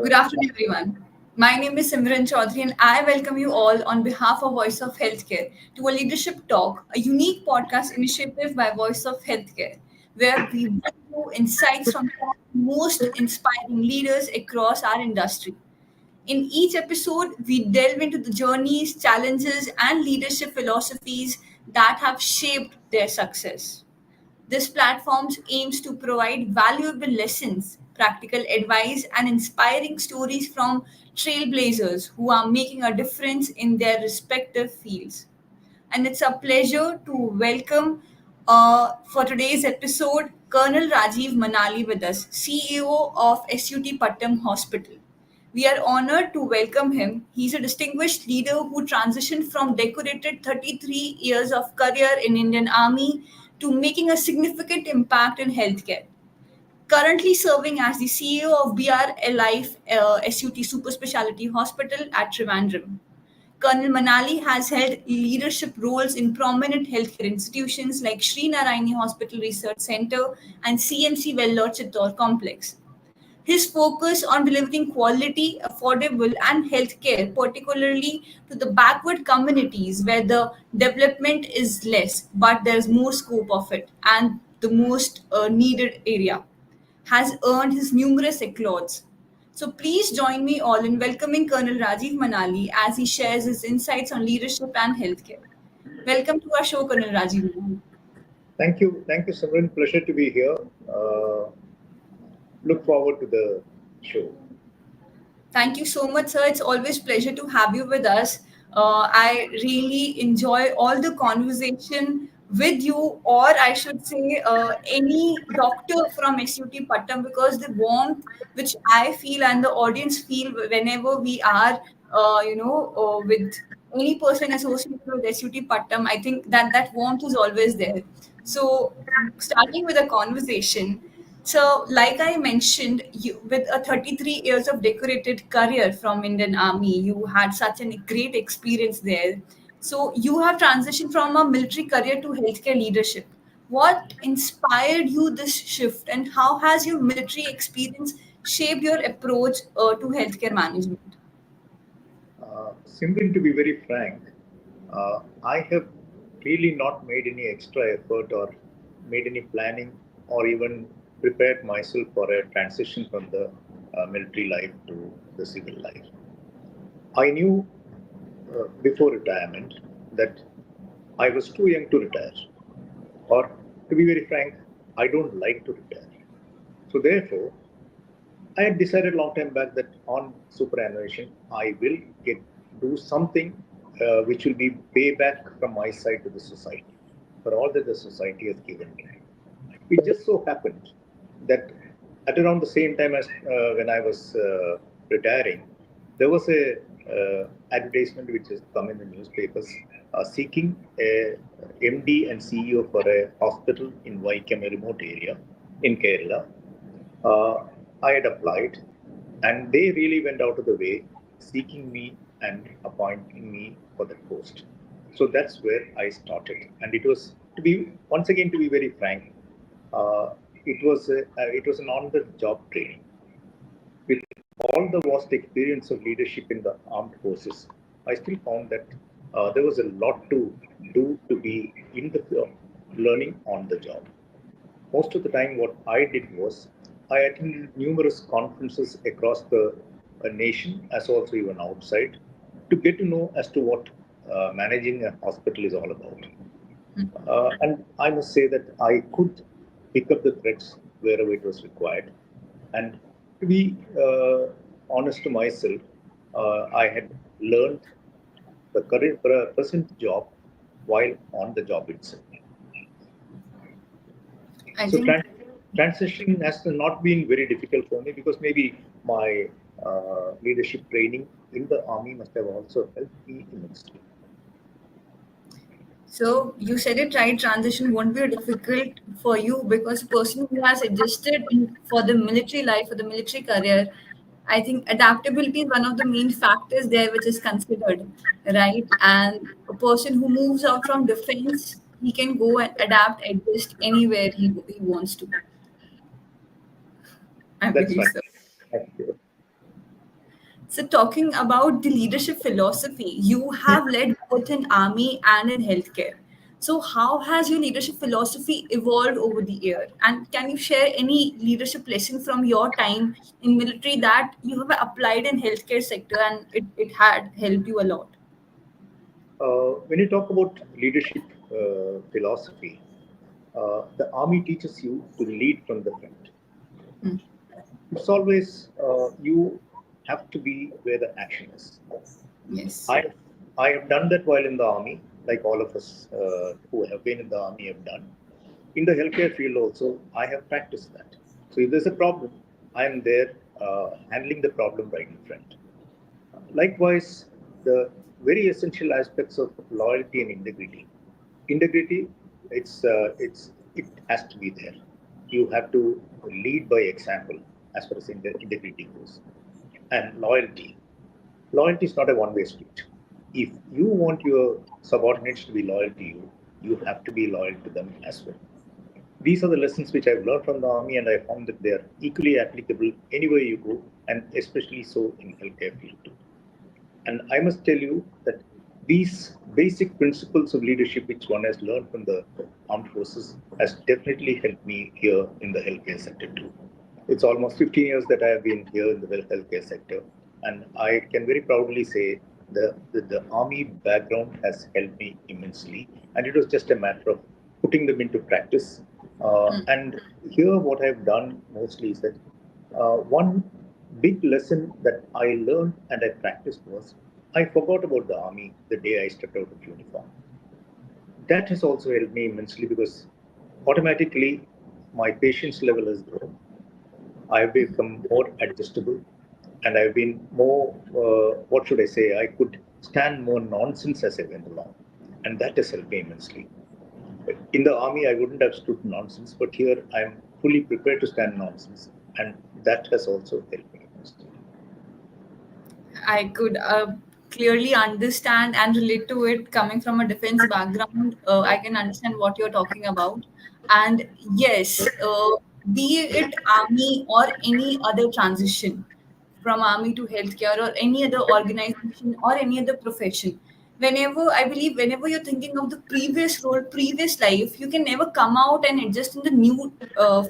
Good afternoon, everyone. My name is Simiran Choudhary, and I welcome you all on behalf of Voice of Healthcare to a Leadership Talk, a unique podcast initiative by Voice of Healthcare, where we bring you insights from the most inspiring leaders across our industry. In each episode, we delve into the journeys, challenges, and leadership philosophies that have shaped their success. This platform aims to provide valuable lessons, practical advice, and inspiring stories from trailblazers who are making a difference in their respective fields. And it's a pleasure to welcome for today's episode Colonel Rajeev Mannali with us, CEO of SUT Pattom Hospital. We are honored to welcome him. He's a distinguished leader who transitioned from decorated 33 years of career in Indian Army to making a significant impact in healthcare. Currently serving as the CEO of BR Life SUT Super Speciality Hospital at Trivandrum. Colonel Manali has held leadership roles in prominent healthcare institutions like Sri Narayani Hospital Research Center and CMC Vellore Chittor Complex. His focus on delivering quality, affordable, and healthcare, particularly to the backward communities where the development is less, but there's more scope of it, and the most needed area, has earned his numerous accolades. So please join me all in welcoming Colonel Rajeev Manali as he shares his insights on leadership and healthcare. Welcome to our show, Colonel Rajeev Manali. Thank you, Simran. Pleasure to be here. Uh, Look forward to the show. Thank you so much, sir. It's always pleasure to have you with us. I really enjoy all the conversation with you, or I should say, any doctor from SUT Pattam, because the warmth which I feel and the audience feel whenever we are, with any person associated with SUT Pattam, I think that warmth is always there. So, starting with a conversation. So, like I mentioned, you with a 33 years of decorated career from Indian Army, you had such a great experience there. So, you have transitioned from a military career to healthcare leadership. What inspired you this shift, and how has your military experience shaped your approach to healthcare management? Simran, to be very frank, I have really not made any extra effort or made any planning or even prepared myself for a transition from the military life to the civil life. I knew before retirement that I was too young to retire, or to be very frank, I don't like to retire. So therefore, I had decided a long time back that on superannuation, I will get do something which will be payback from my side to the society for all that the society has given me. It just so happened that at around the same time as when I was retiring, there was a advertisement which has come in the newspapers seeking a MD and CEO for a hospital in Vaikam, a remote area in Kerala. uh, I had applied, and they really went out of the way seeking me and appointing me for that post. So that's where I started, and it was to be once again to be very frank, uh, it was an on-the-job training with all the vast experience of leadership in the armed forces. I still found that there was a lot to do to be in the learning on the job. Most of the time, what I did was I attended numerous conferences across the nation, as also even outside, to get to know as to what managing a hospital is all about. And I must say that I could pick up the threads wherever it was required. And to be honest to myself, I had learned the current present job while on the job itself. I So think transition has not been very difficult for me because maybe my leadership training in the army must have also helped me immensely. so. You said it right. Transition won't be difficult for you because a person who has adjusted for the military life, for the military career, I think adaptability is one of the main factors there which is considered, right? And a person who moves out from defense, he can go and adapt, adjust anywhere he wants to. I That's believe right. so. Thank you. So, talking about the leadership philosophy, you have led both in army and in healthcare. So, how has your leadership philosophy evolved over the year? And can you share any leadership lesson from your time in military that you have applied in healthcare sector and it had helped you a lot? When you talk about leadership philosophy, the army teaches you to lead from the front. Hmm. It's always you have to be where the action is. Yes. I I have done that while in the army, like all of us who have been in the army have done. In the healthcare field also, I have practiced that. So if there's a problem, I am there handling the problem right in front. Likewise, the very essential aspects of loyalty and integrity. Integrity, it has to be there. You have to lead by example as far as integrity goes. And loyalty. Loyalty is not a one-way street. If you want your subordinates to be loyal to you, you have to be loyal to them as well. These are the lessons which I've learned from the army, and I found that they are equally applicable anywhere you go, and especially so in healthcare field too. And I must tell you that these basic principles of leadership, which one has learned from the armed forces, has definitely helped me here in the healthcare sector too. It's almost 15 years that I have been here in the healthcare sector, and I can very proudly say the army background has helped me immensely, and it was just a matter of putting them into practice. And here, what I've done mostly is that one big lesson that I learned and I practiced was I forgot about the army the day I stepped out of uniform. That has also helped me immensely because automatically my patience level has grown. I've become more adjustable and I've been more, what should I say, I could stand more nonsense as I went along. And that has helped me immensely. In the army, I wouldn't have stood nonsense, but here I'm fully prepared to stand nonsense. And that has also helped me immensely. I could clearly understand and relate to it coming from a defense background. I can understand what you're talking about. And yes, be it army or any other transition from army to healthcare or any other organization or any other profession, whenever I believe, whenever you're thinking of the previous role, previous life, you can never come out and adjust in the new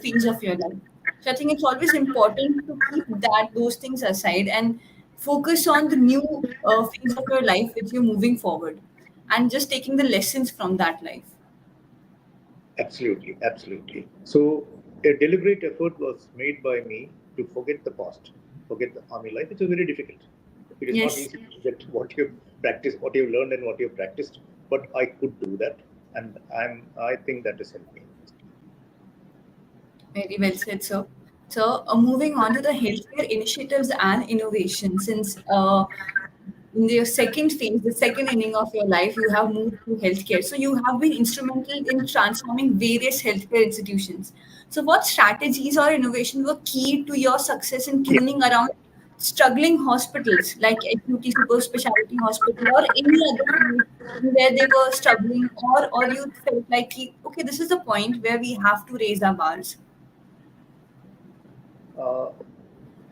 phase of your life. So I think it's always important to keep those things aside and focus on the new phase of your life which you're moving forward and just taking the lessons from that life. Absolutely, absolutely. So a deliberate effort was made by me to forget the past, forget the army life. It's very difficult. It is not Yes, easy to forget what you've practiced, what you've learned, and what you've practiced. But I could do that, and I think that has helped me. very well said, sir. So, moving on to the healthcare initiatives and innovation, since in your second phase, the second inning of your life, you have moved to healthcare. So, you have been instrumental in transforming various healthcare institutions. So, what strategies or innovation were key to your success in turning around struggling hospitals like acute super specialty hospital or any other field where they were struggling, or you felt like, okay, this is the point where we have to raise our bars? Uh,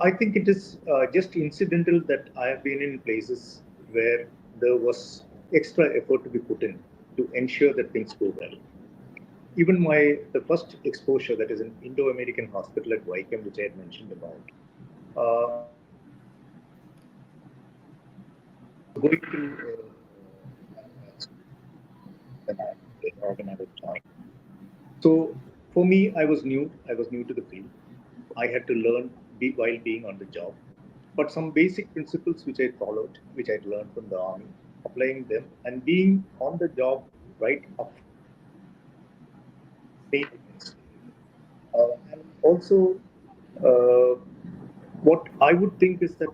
I think it is just incidental that I have been in places where there was extra effort to be put in to ensure that things go well. Even the first exposure, that is an Indo-American hospital at Wycombe, which I had mentioned about, I was going through when I organized join. So for me, I was new. I was new to the field. I had to learn while being on the job. But some basic principles which I followed, which I learned from the army, applying them and being on the job right up. And also, uh, what I would think is that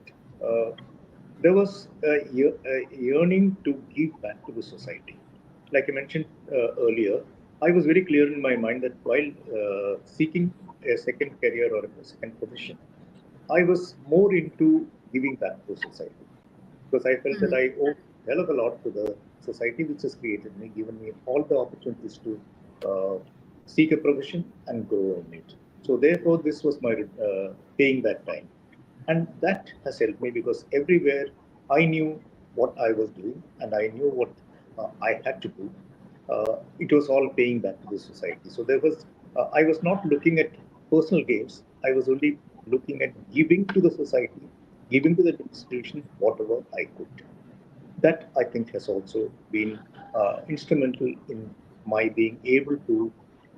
there was a yearning to give back to the society. Like I mentioned earlier, I was very clear in my mind that while seeking a second career or a second profession, I was more into giving back to society because I felt that I owe a hell of a lot to the society which has created me, given me all the opportunities to seek a profession and grow in it. So therefore, this was my paying that time. And that has helped me because everywhere I knew what I was doing and I knew what I had to do. It was all paying back to the society. So there was, I was not looking at personal gains. I was only looking at giving to the society, giving to the institution whatever I could. That I think has also been instrumental in my being able to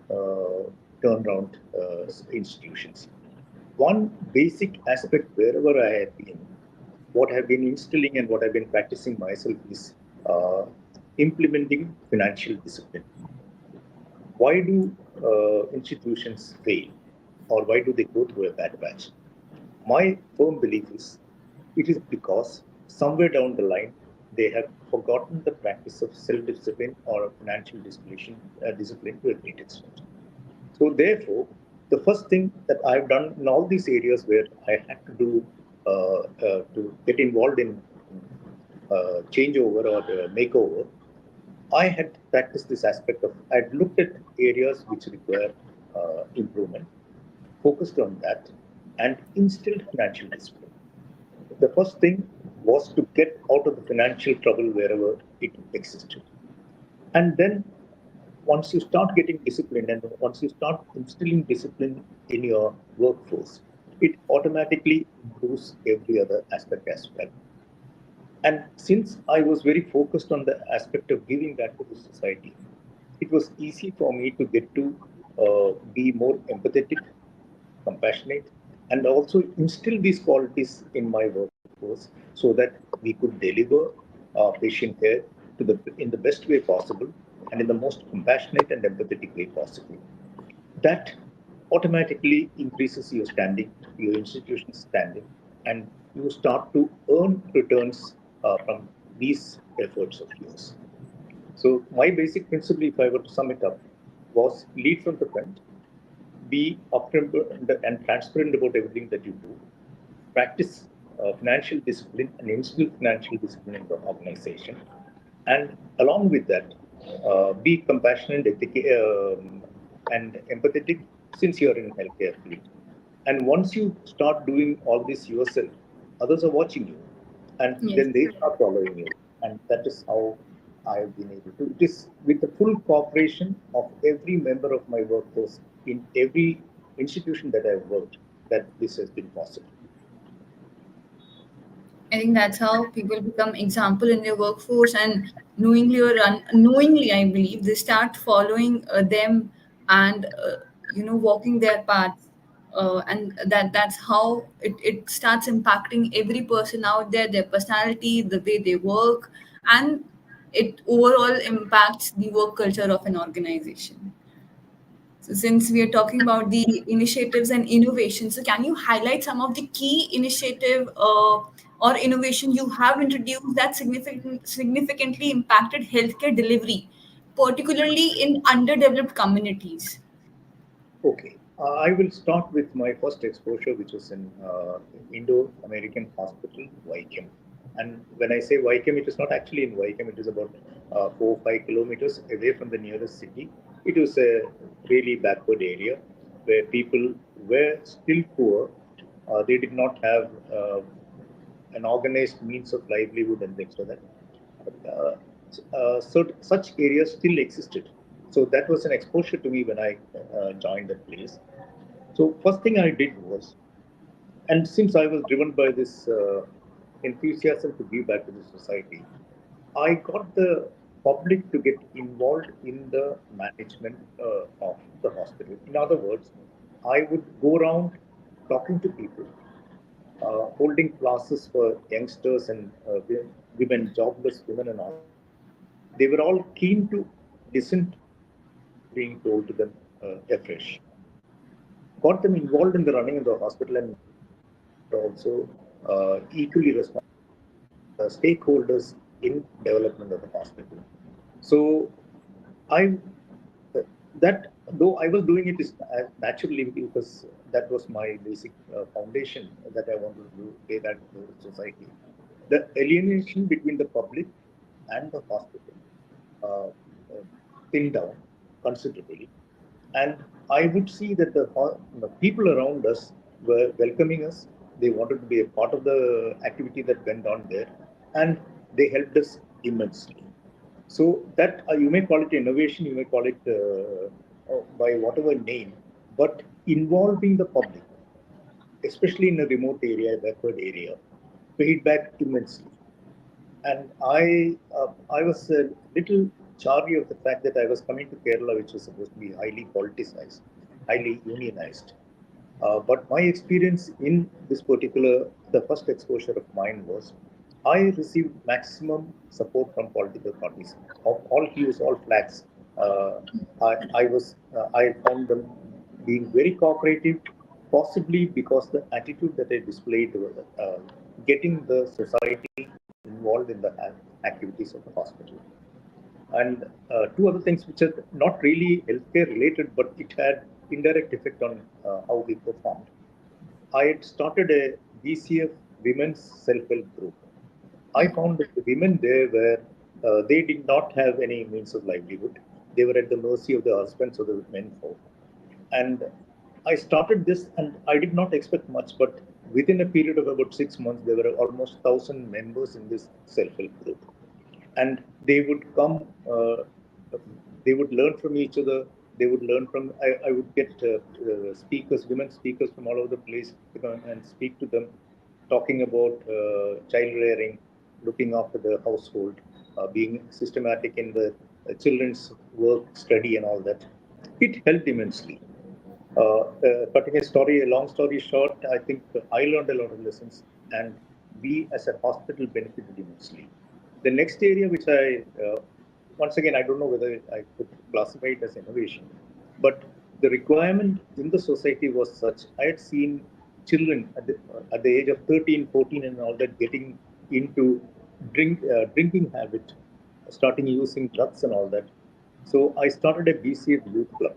uh, turn around institutions. One basic aspect wherever I have been, what I've been instilling and what I've been practicing myself is uh, implementing financial discipline. Why do institutions fail, or why do they go through a bad patch? My firm belief is it is because somewhere down the line they have forgotten the practice of self-discipline or financial discipline to a great extent. So therefore, the first thing that I've done in all these areas where I had to do to get involved in changeover or makeover, I had practiced this aspect of I'd looked at areas which require improvement, focused on that, and instilled financial discipline. The first thing was to get out of the financial trouble wherever it existed. And then once you start getting disciplined and once you start instilling discipline in your workforce, it automatically improves every other aspect as well. And since I was very focused on the aspect of giving back to the society, it was easy for me to get to be more empathetic, compassionate, and also instill these qualities in my workforce so that we could deliver patient care in the best way possible and in the most compassionate and empathetic way possible. That automatically increases your standing, your institution's standing, and you start to earn returns from these efforts of yours. So my basic principle, if I were to sum it up, was lead from the front, be upfront and transparent about everything that you do, practice financial discipline and instill financial discipline in the organization, and along with that, be compassionate and empathetic since you are in healthcare field. And once you start doing all this yourself, others are watching you, and Yes. then they start following you, and that is how I have been able to. It is with the full cooperation of every member of my workforce in every institution that I've worked that this has been possible. I think that's how people become example in their workforce, and knowingly or unknowingly, I believe they start following them and walking their path, and that's how it starts impacting every person out there, their personality, the way they work, and it overall impacts the work culture of an organization. So, since we are talking about the initiatives and innovations, so can you highlight some of the key initiative or innovation you have introduced that significantly impacted healthcare delivery, particularly in underdeveloped communities? Okay. I will start with my first exposure, which was in Indo-American Hospital, Vaikom. And when I say Vaikom, it is not actually in Vaikom. It is about 4 or 5 kilometers away from the nearest city. It was a really backward area where people were still poor. They did not have an organized means of livelihood and things like that. So such areas still existed. So that was an exposure to me when I joined that place. So first thing I did was, and since I was driven by this enthusiasm to give back to the society, I got the public to get involved in the management of the hospital. In other words, I would go around talking to people, holding classes for youngsters and women, jobless women, and all. They were all keen to listen to being told to them afresh. Got them involved in the running of the hospital and also equally responsible stakeholders in development of the hospital. So I that though I was doing it is naturally because that was my basic foundation that I wanted to pay back to the society. The alienation between the public and the hospital uh, thinned down considerably, and I would see that the people around us were welcoming us. They wanted to be a part of the activity that went on there, and they helped us immensely. So that you may call it innovation, you may call it by whatever name, but involving the public, especially in a remote area, backward area, paid back immensely. And I was a little chary of the fact that I was coming to Kerala, which was supposed to be highly politicized, highly unionized. But my experience in this particular, the first exposure of mine was, I received maximum support from political parties of all hues, all flags. Uh, I found them being very cooperative, possibly because the attitude that I displayed was getting the society involved in the activities of the hospital. And two other things which are not really healthcare related, but it had indirect effect on how we performed. I had started a BCF women's self-help group. I found that the women there were, they did not have any means of livelihood. They were at the mercy of the husbands of the men folk. And I started this, and I did not expect much, but within a period of about 6 months, there were almost 1,000 members in this self-help group. And they would come, they would learn from each other. They would learn from, I would get speakers, women speakers from all over the place to come and speak to them, talking about child rearing, looking after the household, being systematic in the children's work, study, and all that. It helped immensely. Cutting a long story short, I think I learned a lot of lessons, and we as a hospital benefited immensely. The next area, which once again, I don't know whether I could classify it as innovation, but the requirement in the society was such. I had seen children at the age of 13, 14, and all that getting into drinking habit, starting using drugs and all that. So I started a BCF youth club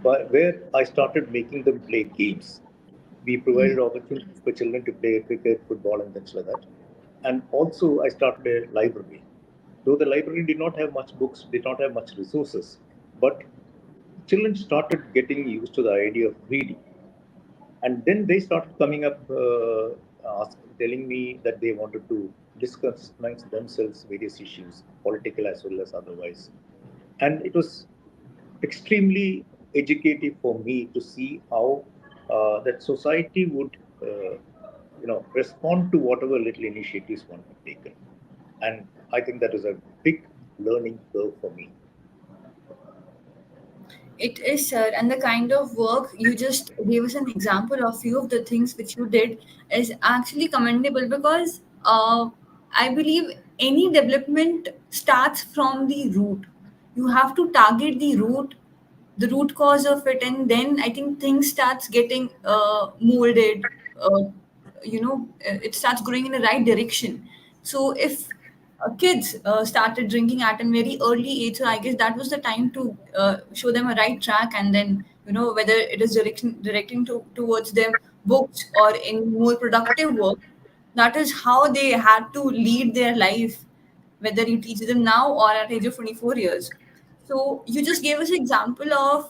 where I started making them play games. We provided opportunities for children to play cricket, football, and things like that. And also, I started a library. Though the library did not have much books, did not have much resources, but children started getting used to the idea of reading. And then they started coming up, telling me that they wanted to discuss amongst themselves various issues, political as well as otherwise. And it was extremely educative for me to see how that society would, respond to whatever little initiatives one had taken. And I think that is a big learning curve for me. It is, sir, and the kind of work you just gave us an example of few of the things which you did is actually commendable because I believe any development starts from the root. You have to target the root cause of it, and then I think things starts getting molded. It starts growing in the right direction. So if kids started drinking at a very early age, so I guess that was the time to show them a right track, and then whether it is directing towards them books or in more productive work, that is how they had to lead their life, whether you teach them now or at age of 24 years. So you just gave us an example of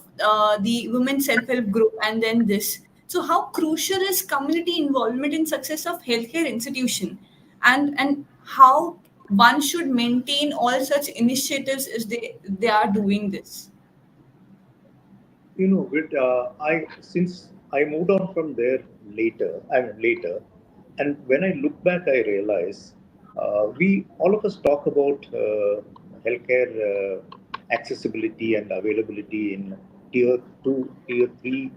the women's self-help group and then this. So how crucial is community involvement in success of healthcare institution, and how one should maintain all such initiatives as they are doing this? I since I moved on from there later, and when I look back, I realize we all of us talk about healthcare accessibility and availability in tier two, tier three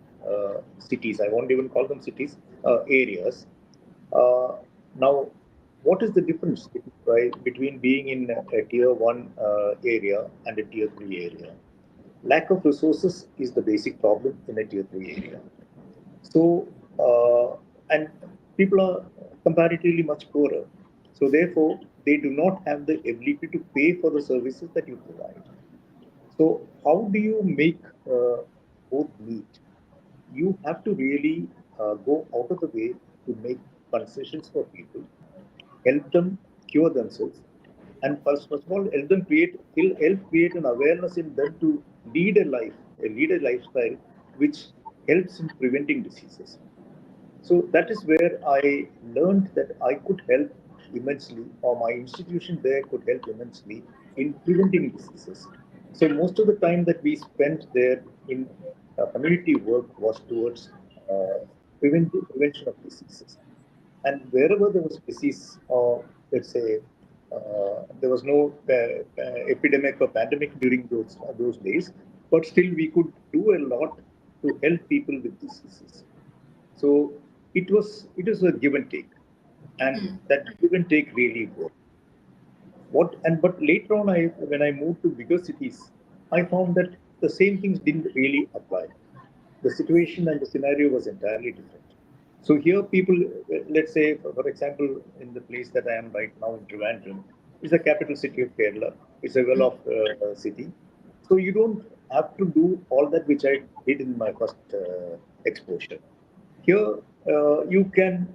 cities. I won't even call them cities, areas. Uh, Now, what is the difference between being in a tier one area and a tier three area? Lack of resources is the basic problem in a tier three area. So, and people are comparatively much poorer. So, therefore, they do not have the ability to pay for the services that you provide. So, how do you make both meet? You have to really go out of the way to make concessions for people, help them cure themselves, and first of all, help create an awareness in them to lead a lifestyle which helps in preventing diseases. So that is where I learned that I could help immensely, or my institution there could help immensely in preventing diseases. So most of the time that we spent there in community work was towards prevention of diseases. And wherever there was disease, or let's say there was no epidemic or pandemic during those days, but still we could do a lot to help people with diseases. So it was a give and take, and that give and take really worked. But later on, when I moved to bigger cities, I found that the same things didn't really apply. The situation and the scenario was entirely different. So here, people, let's say, for example, in the place that I am right now in Trivandrum, is the capital city of Kerala. It's a well-off city. So you don't have to do all that which I did in my first exposure. Here, you can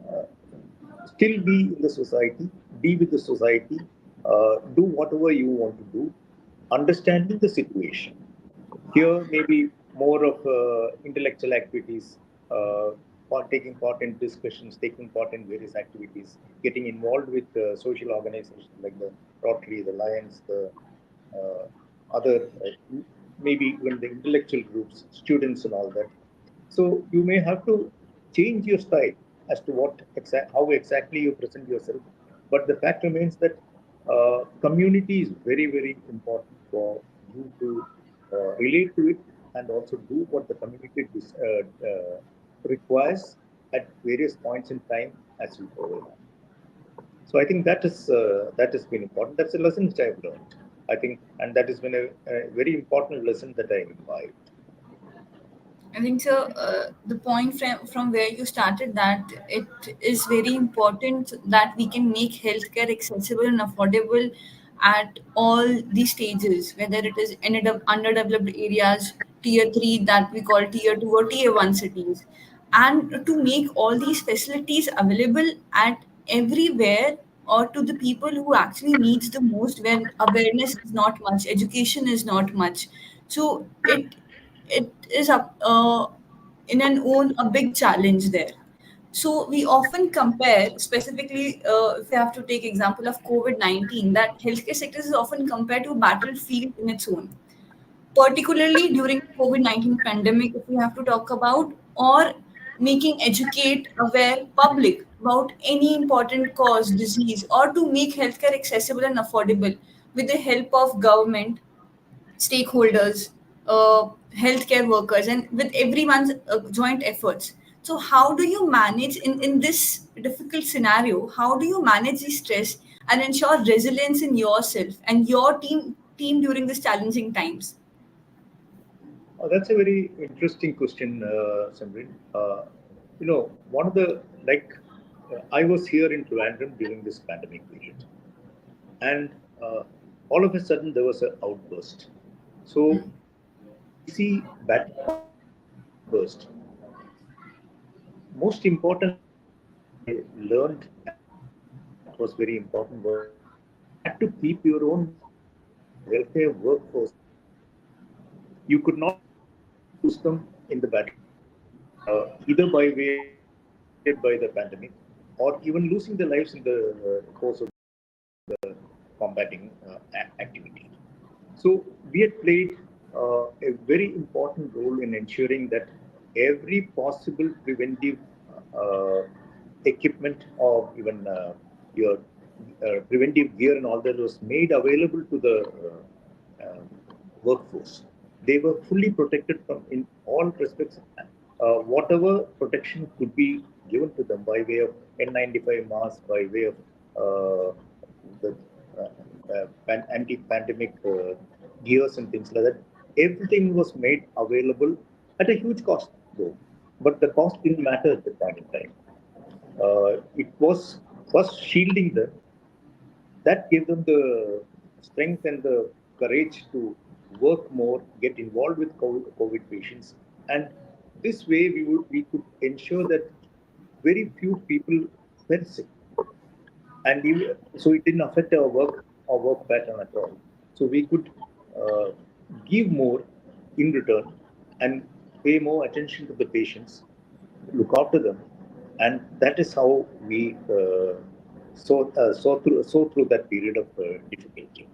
still be in the society, be with the society, do whatever you want to do, understanding the situation. Here, maybe more of intellectual activities, taking part in discussions, taking part in various activities, getting involved with social organizations like the Rotary, the Lions, the other, maybe even the intellectual groups, students, and all that. So you may have to change your style as to how exactly you present yourself. But the fact remains that community is very, very important for you to relate to it and also do what the community requires at various points in time as you go along. So I think that has been important. That's a lesson which I've learned. I think, and that has been a very important lesson that I imbibed. I think so. The point from where you started, that it is very important that we can make healthcare accessible and affordable at all the stages, whether it is in underdeveloped areas, tier three that we call tier two or tier one cities, and to make all these facilities available at everywhere or to the people who actually needs the most, when awareness is not much, education is not much. So it is in an own a big challenge there. So we often compare, specifically if we have to take example of COVID-19, that healthcare sector is often compared to a battlefield in its own, particularly during the COVID-19 pandemic, if we have to talk about, or making educate aware public about any important cause, disease, or to make healthcare accessible and affordable with the help of government, stakeholders, healthcare workers, and with everyone's joint efforts. So, how do you manage in this difficult scenario? How do you manage the stress and ensure resilience in yourself and your team during these challenging times? That's a very interesting question, Samrin. One of the I was here in Trivandrum during this pandemic period, and uh, all of a sudden there was an outburst. So we see battle points of that outburst. Most important thing that I learned, and that was very important, was you had to keep your own healthcare workforce safe. You could not lose them in the battle, either by way of being affected by the pandemic or even losing their lives in the course of combating activity. So we had played a very important role in ensuring that every possible preventive uh, equipment or even your preventive gear and all that was made available to the workforce. They were fully protected from in all respects. Whatever protection could be given to them by way of N95 masks, by way of the anti-pandemic gears and things like that. Everything was made available at a huge cost, though. But the cost didn't matter at the point in time. It was first shielding them, and that gave them the strength and the courage to work more, get involved with COVID patients, and this way we could ensure that very few people were sick, and so it didn't affect our work pattern at all. So we could uh, give more in return and pay more attention to the patients, look after them, and that is how we saw through that period of difficulty.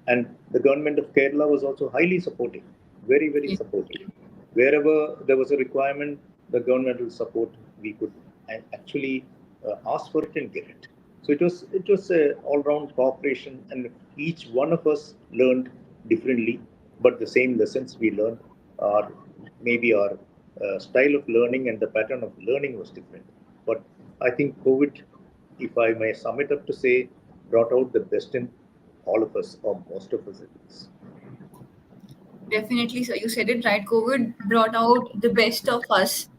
And the government of Kerala was also highly supportive, very, very Yeah. supportive. Wherever there was a requirement, the governmental support, we could actually ask for it and get it. So it was a all-round cooperation, and each one of us learned differently, but the same lessons we learned, or maybe our style of learning and the pattern of learning was different. But I think COVID, if I may sum it up to say, brought out the best in all of us, or most of us at least. Definitely, sir. You said it right. COVID brought out the best of us,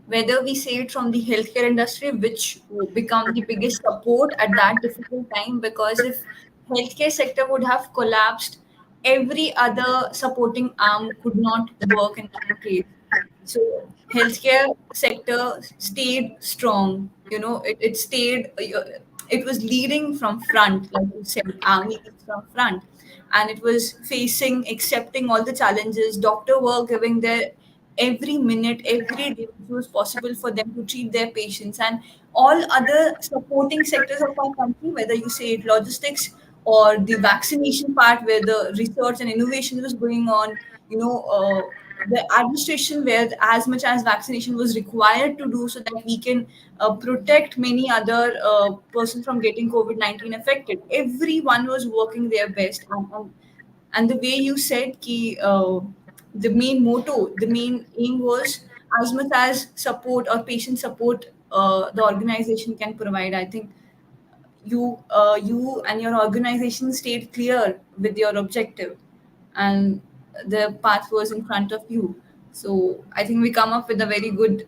whether we say it from the healthcare industry, which become the biggest support at that difficult time, because if healthcare sector would have collapsed, every other supporting arm could not work in that case. So healthcare sector stayed strong. It stayed. It was leading from front, like you said, army leads from front, and it was facing, accepting all the challenges. Doctor were giving their every minute, every day it was possible for them to treat their patients, and all other supporting sectors of our country, whether you say it logistics or the vaccination part, where the research and innovation was going on. The administration, where as much as vaccination was required to do, so that we can protect many other person from getting COVID-19 affected. Everyone was working their best, and the way you said ki, the main motto, the main aim was, as much as support or patient support the organization can provide. I think you and your organization stayed clear with your objective, and the path was in front of you. So I think we come up with a very good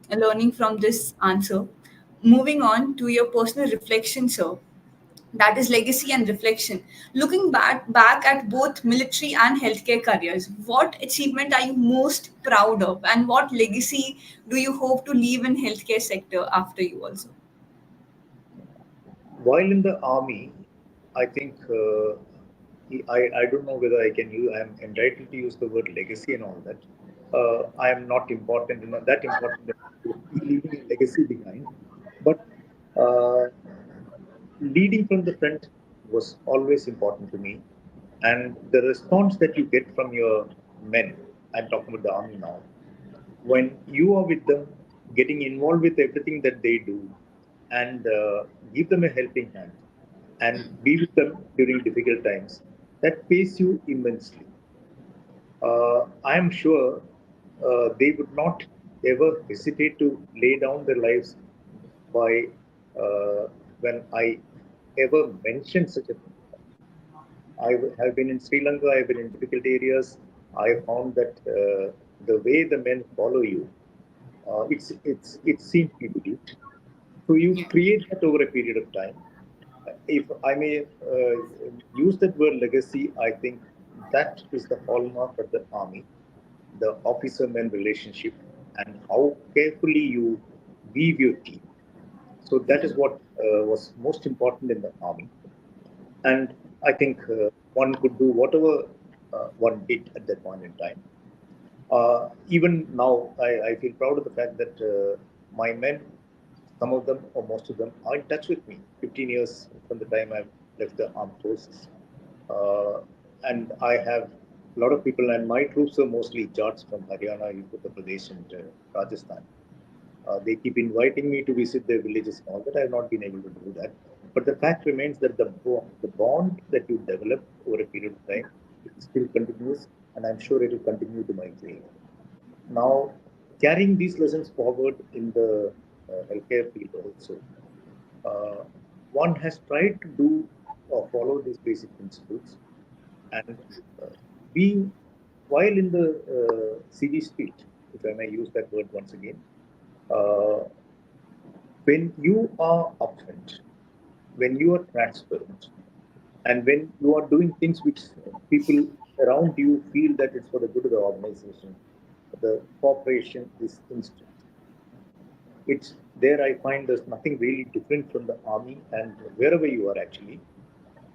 learning from this answer. Moving on to your personal reflection, sir, that is legacy and reflection. Looking back at both military and healthcare careers, what achievement are you most proud of, and what legacy do you hope to leave in healthcare sector after you also? While in the army, I think I don't know whether I am entitled to use the word legacy and all that. I am not important, not that important to be leaving a legacy behind. But uh, leading from the front was always important to me. And the response that you get from your men, I'm talking about the army now, when you are with them, getting involved with everything that they do, and give them a helping hand and be with them during difficult times, that pays you immensely. I am sure they would not ever hesitate to lay down their lives by when I ever mention such a thing. I have been in Sri Lanka, I've been in difficult areas. I have found that the way the men follow you, it seems to be believed. So you Yeah. create that over a period of time. If I may use that word legacy, I think that is the hallmark of the army, the officer-man relationship, and how carefully you weave your team. So that is what was most important in the army. And I think one could do whatever one did at that point in time. Even now, I feel proud of the fact that my men, some of them or most of them, are in touch with me 15 years from the time I've left the armed forces. Uh, and I have a lot of people, and my troops are mostly Jats from Haryana, Uttar Pradesh, and Rajasthan. They keep inviting me to visit their villages and all that. I have not been able to do that. But the fact remains that the bond that you develop over a period of time, it still continues, and I'm sure it will continue to my grave. Now, carrying these lessons forward in the healthcare field also, uh, one has tried to do or follow these basic principles, and uh, being while in the CV street, if I may use that word once again, uh, when you are upfront, when you are transparent, and when you are doing things which people around you feel that it's for the good of the organization, the cooperation is instant. It's there. I find there's nothing really different from the army, and wherever you are actually,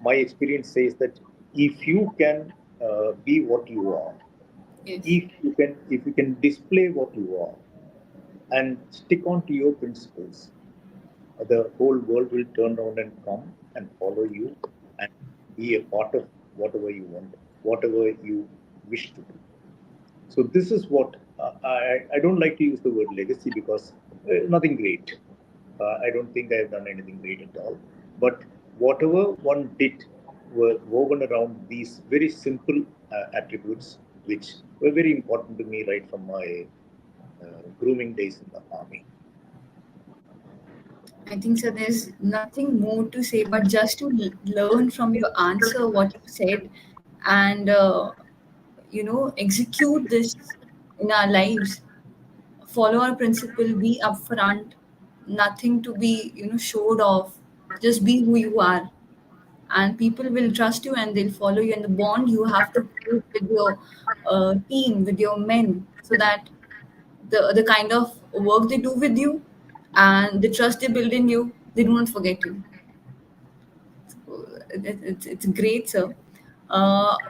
my experience says that if you can be what you are, Yes. if you can display what you are, and stick on to your principles, the whole world will turn around and come and follow you and be a part of whatever you want, whatever you wish to do. So this is what I don't like to use the word legacy because nothing great. I don't think I have done anything great at all. But whatever one did were woven around these very simple attributes, which were very important to me right from my grooming days in the army. I think so. There's nothing more to say, but just to learn from your answer what you said, and execute this in our lives. Follow our principle. Be upfront. Nothing to be showed off. Just be who you are, and people will trust you and they'll follow you. And the bond you have to create with your team, with your men, so that the kind of work they do with you and the trust they build in you, they do not forget you. It's great, sir.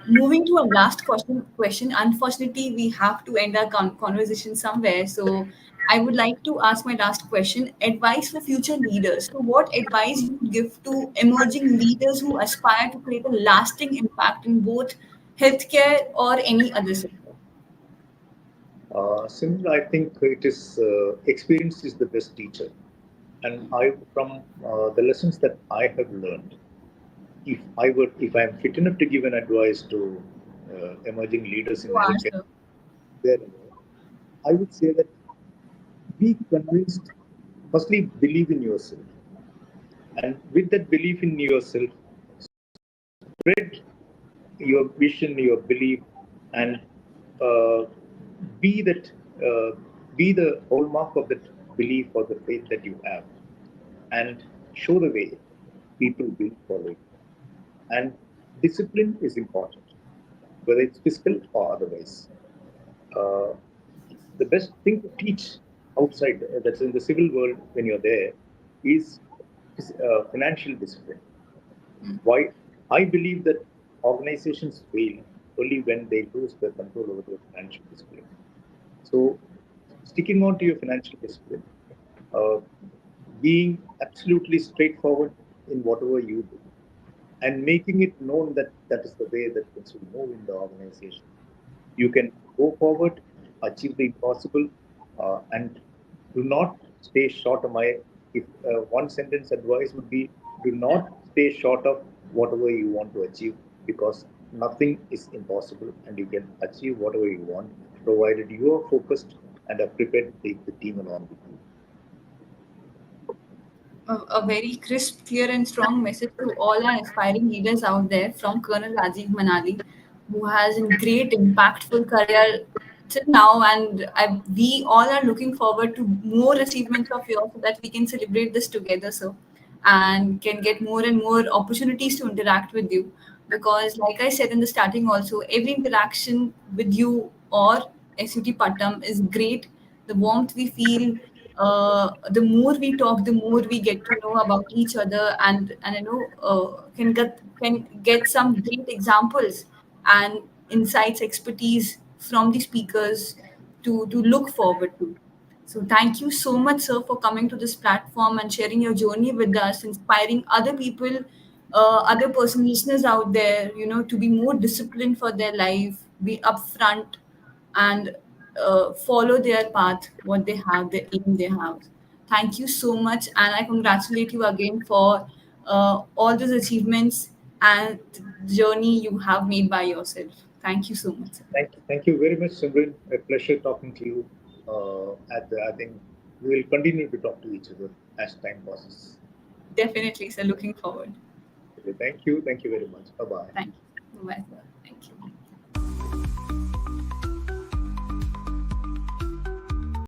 Moving to our last question. Unfortunately, we have to end our conversation somewhere. So, I would like to ask my last question: advice for future leaders. So, what advice you would give to emerging leaders who aspire to create a lasting impact in both healthcare or any other sector? Similar, I think it is experience is the best teacher, and I from the lessons that I have learned, if I am fit enough to give an advice to emerging leaders in You are, healthcare, sir. wherever, I would say that be convinced. Firstly, believe in yourself, and with that belief in yourself, spread your vision, your belief, and uh, be that uh, be the hallmark of that belief or the faith that you have, and show the way. People will follow you, and discipline is important, whether it's physical or otherwise. Uh, the best thing to teach outside, that's in the civil world when you're there, is financial discipline. Why? I believe that organizations fail only when they lose the control over their financial discipline. So, sticking on to your financial discipline, uh, being absolutely straightforward in whatever you do, and making it known that that is the way that things will move in the organization. You can go forward, achieve the impossible, and do not stay short of my. If one sentence advice would be, do not stay short of whatever you want to achieve, because nothing is impossible, and you can achieve whatever you want, provided you are focused and are prepared to take the team along with you. A very crisp, clear, and strong message to all our aspiring leaders out there from Colonel Rajeev Mannali, who has a great, impactful career till now. And we all are looking forward to more achievements of yours so that we can celebrate this together, sir, and can get more and more opportunities to interact with you. Because, like I said in the starting, also, every interaction with you or SUT Pattam is great. The warmth we feel, the more we talk, the more we get to know about each other, and can get some great examples and insights, expertise from the speakers to look forward to. So thank you so much, sir, for coming to this platform and sharing your journey with us, inspiring other people, other person listeners out there, to be more disciplined for their life, be upfront, and follow their path, what they have, the aim they have. Thank you so much, and I congratulate you again for all those achievements and journey you have made by yourself. Thank you so much, sir. Thank you very much, Simran. A pleasure talking to you. I think we will continue to talk to each other as time passes. Definitely, sir. Looking forward. Okay, thank you very much. Bye bye. Thank you. Bye. Thank you.